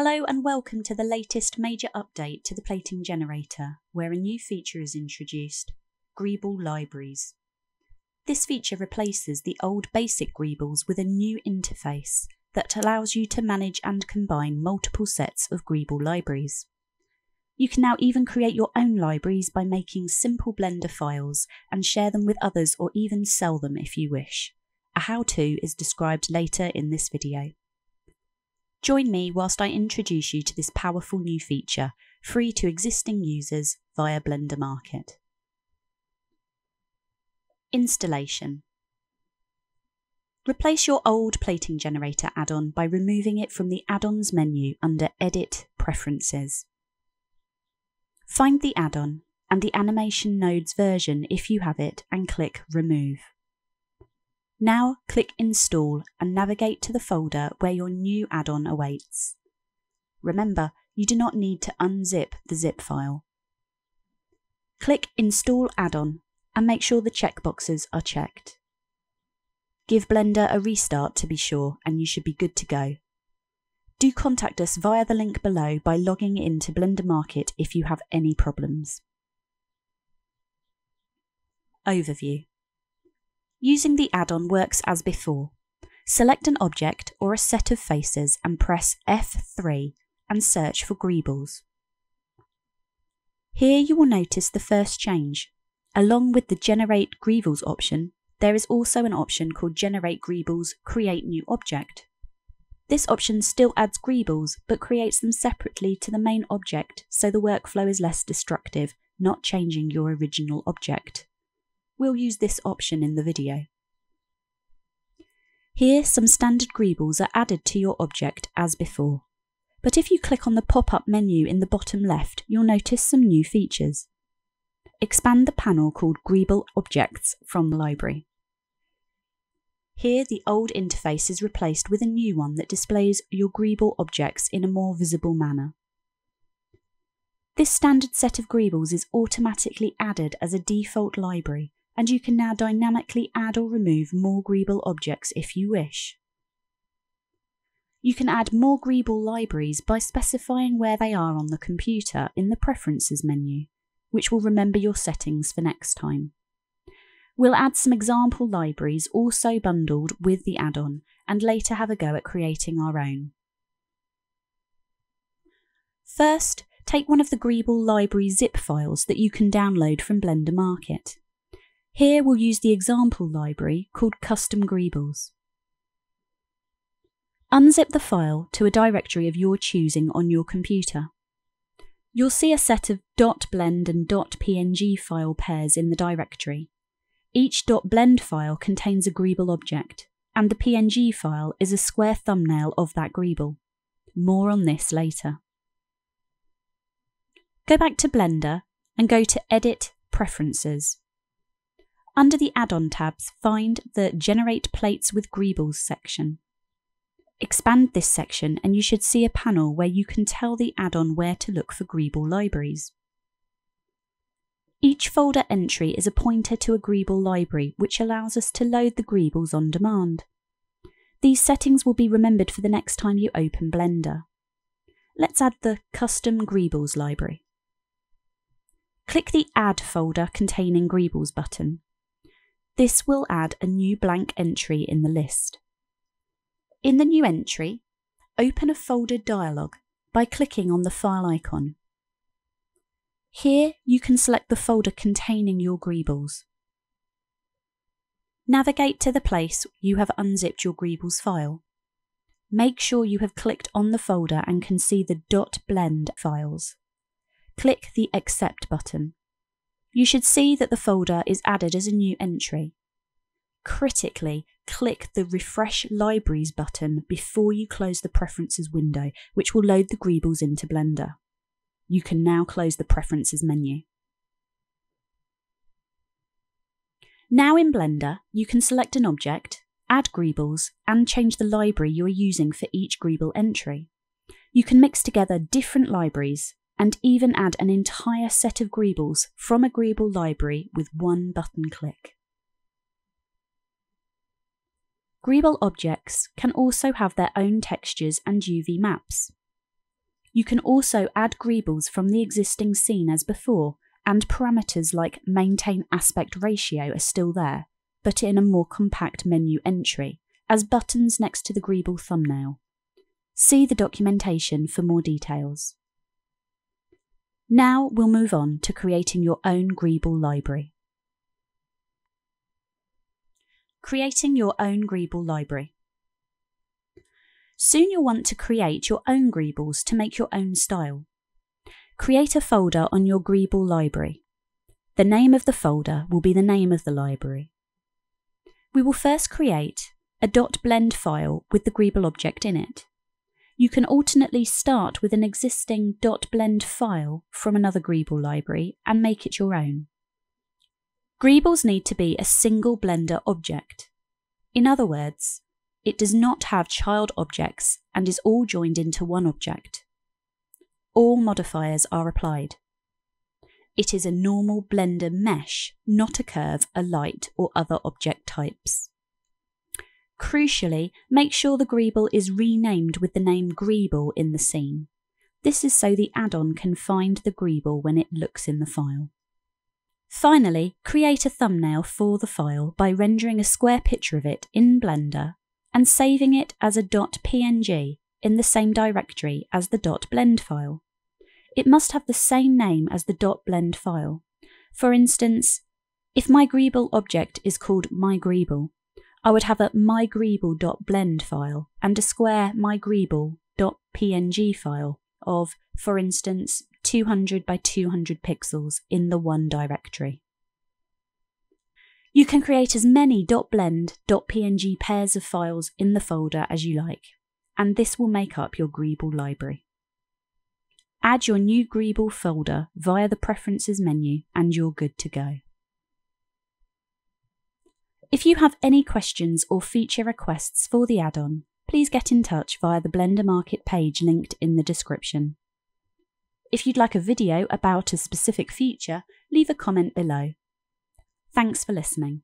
Hello and welcome to the latest major update to the plating generator, where a new feature is introduced, Greeble libraries. This feature replaces the old basic Greebles with a new interface that allows you to manage and combine multiple sets of Greeble libraries. You can now even create your own libraries by making simple Blender files and share them with others or even sell them if you wish. A how-to is described later in this video. Join me whilst I introduce you to this powerful new feature, free to existing users via Blender Market. Installation. Replace your old plating generator add-on by removing it from the add-ons menu under Edit Preferences. Find the add-on and the animation nodes version if you have it and click Remove. Now click Install and navigate to the folder where your new add-on awaits. Remember, you do not need to unzip the zip file. Click Install Add-on and make sure the checkboxes are checked. Give Blender a restart to be sure and you should be good to go. Do contact us via the link below by logging into Blender Market if you have any problems. Overview. Using the add-on works as before. Select an object or a set of faces and press F3 and search for Greebles. Here you will notice the first change. Along with the Generate Greebles option, there is also an option called Generate Greebles Create New Object. This option still adds Greebles but creates them separately to the main object so the workflow is less destructive, not changing your original object. We'll use this option in the video. Here, some standard Greebles are added to your object as before. But if you click on the pop-up menu in the bottom left, you'll notice some new features. Expand the panel called Greeble Objects from the library. Here, the old interface is replaced with a new one that displays your Greeble objects in a more visible manner. This standard set of Greebles is automatically added as a default library, and you can now dynamically add or remove more Greeble objects if you wish. You can add more Greeble libraries by specifying where they are on the computer in the Preferences menu, which will remember your settings for next time. We'll add some example libraries also bundled with the add-on and later have a go at creating our own. First, take one of the Greeble library zip files that you can download from Blender Market. Here we'll use the example library called Custom Greebles. Unzip the file to a directory of your choosing on your computer. You'll see a set of .blend and .png file pairs in the directory. Each .blend file contains a Greeble object, and the PNG file is a square thumbnail of that Greeble. More on this later. Go back to Blender and go to Edit Preferences. Under the add-on tabs, find the Generate Plates with Greebles section. Expand this section and you should see a panel where you can tell the add-on where to look for Greeble libraries. Each folder entry is a pointer to a Greeble library, which allows us to load the Greebles on demand. These settings will be remembered for the next time you open Blender. Let's add the Custom Greebles library. Click the Add folder containing Greebles button. This will add a new blank entry in the list. In the new entry, open a folder dialog by clicking on the file icon. Here you can select the folder containing your Greebles. Navigate to the place you have unzipped your Greebles file. Make sure you have clicked on the folder and can see the .blend files. Click the Accept button. You should see that the folder is added as a new entry. Critically, click the Refresh Libraries button before you close the Preferences window, which will load the Greebles into Blender. You can now close the Preferences menu. Now in Blender, you can select an object, add Greebles, and change the library you are using for each Greeble entry. You can mix together different libraries and even add an entire set of Greebles from a Greeble library with one button click. Greeble objects can also have their own textures and UV maps. You can also add Greebles from the existing scene as before, and parameters like maintain aspect ratio are still there, but in a more compact menu entry, as buttons next to the Greeble thumbnail. See the documentation for more details. Now we'll move on to creating your own Greeble library. Creating your own Greeble library. Soon you'll want to create your own Greebles to make your own style. Create a folder on your Greeble library. The name of the folder will be the name of the library. We will first create a .blend file with the Greeble object in it. You can alternately start with an existing .blend file from another Greeble library and make it your own. Greebles need to be a single Blender object. In other words, it does not have child objects and is all joined into one object. All modifiers are applied. It is a normal Blender mesh, not a curve, a light, or other object types. Crucially, make sure the Greeble is renamed with the name Greeble in the scene. This is so the add-on can find the Greeble when it looks in the file. Finally, create a thumbnail for the file by rendering a square picture of it in Blender and saving it as a .png in the same directory as the .blend file. It must have the same name as the .blend file. For instance, if my Greeble object is called myGreeble, I would have a mygreeble.blend file and a square mygreeble.png file of, for instance, 200 by 200 pixels in the one directory. You can create as many .blend, .png pairs of files in the folder as you like, and this will make up your Greeble library. Add your new Greeble folder via the Preferences menu and you're good to go. If you have any questions or feature requests for the add-on, please get in touch via the Blender Market page linked in the description. If you'd like a video about a specific feature, leave a comment below. Thanks for listening.